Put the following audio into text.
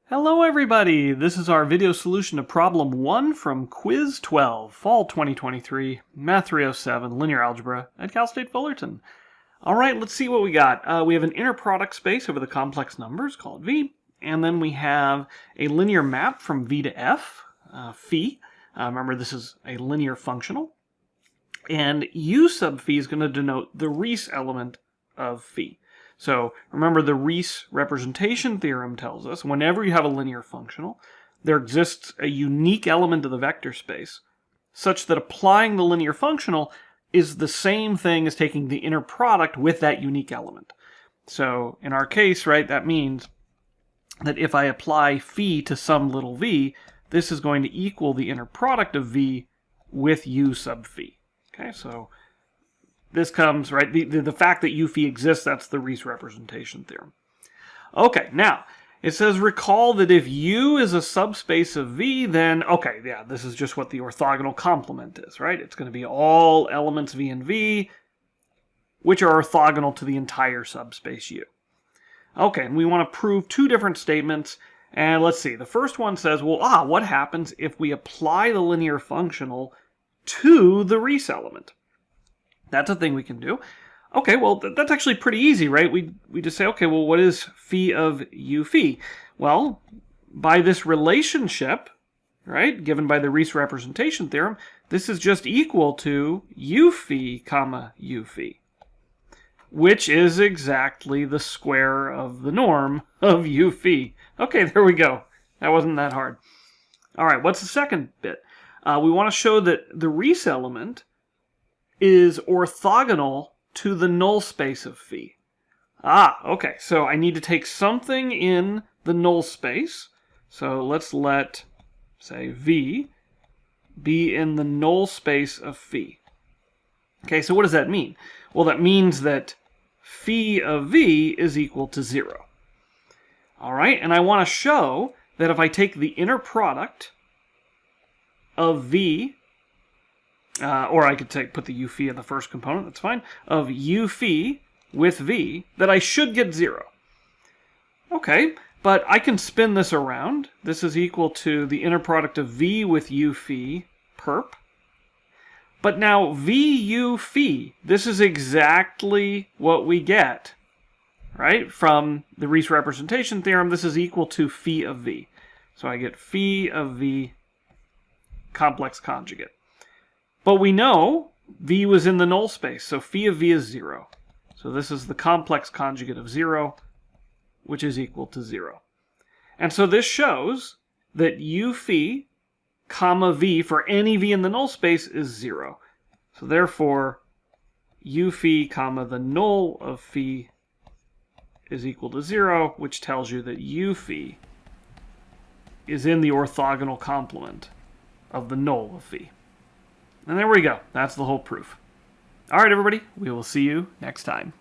Hello everybody! This is our video solution to problem 1 from Quiz 12, Fall 2023, Math 307, Linear Algebra at Cal State Fullerton. Alright, let's see what we got. We have an inner product space over the complex numbers, call it V, and then we have a linear map from V to F, phi. Remember, this is a linear functional. And U sub phi is going to denote the Riesz element of phi. So remember, the Riesz representation theorem tells us whenever you have a linear functional, there exists a unique element of the vector space such that applying the linear functional is the same thing as taking the inner product with that unique element. So in our case, right, that means that if I apply phi to some little v, this is going to equal the inner product of v with u sub phi. Okay, so this comes, right, the fact that u phi exists, that's the Riesz representation theorem. Okay, now, it says recall that if u is a subspace of v, then, okay, yeah, this is just what the orthogonal complement is, right? It's going to be all elements v and v, which are orthogonal to the entire subspace u. Okay, and we want to prove two different statements, and let's see. The first one says, well, what happens if we apply the linear functional to the Riesz element? That's a thing we can do. Okay, well, that's actually pretty easy, right? We just say, okay, well, what is phi of u phi? Well, by this relationship, right, given by the Riesz representation theorem, this is just equal to u phi comma u phi, which is exactly the square of the norm of u phi. Okay, there we go. That wasn't that hard. All right, what's the second bit? We want to show that the Riesz element is orthogonal to the null space of phi. Okay, so I need to take something in the null space. So let's let, say, v be in the null space of phi. Okay, so what does that mean? Well, that means that phi of v is equal to 0. All right, and I want to show that if I take the inner product of v, or I could put the u phi in the first component, that's fine, of u phi with v, that I should get 0. Okay, but I can spin this around. This is equal to the inner product of v with u phi perp. But now vu phi, this is exactly what we get, right, from the Riesz representation theorem. This is equal to phi of v. So I get phi of v complex conjugate. But we know v was in the null space, so phi of v is 0. So this is the complex conjugate of 0, which is equal to 0. And so this shows that u phi comma v for any v in the null space is 0. So therefore, u phi comma the null of phi is equal to 0, which tells you that u phi is in the orthogonal complement of the null of phi. And there we go. That's the whole proof. All right, everybody. We will see you next time.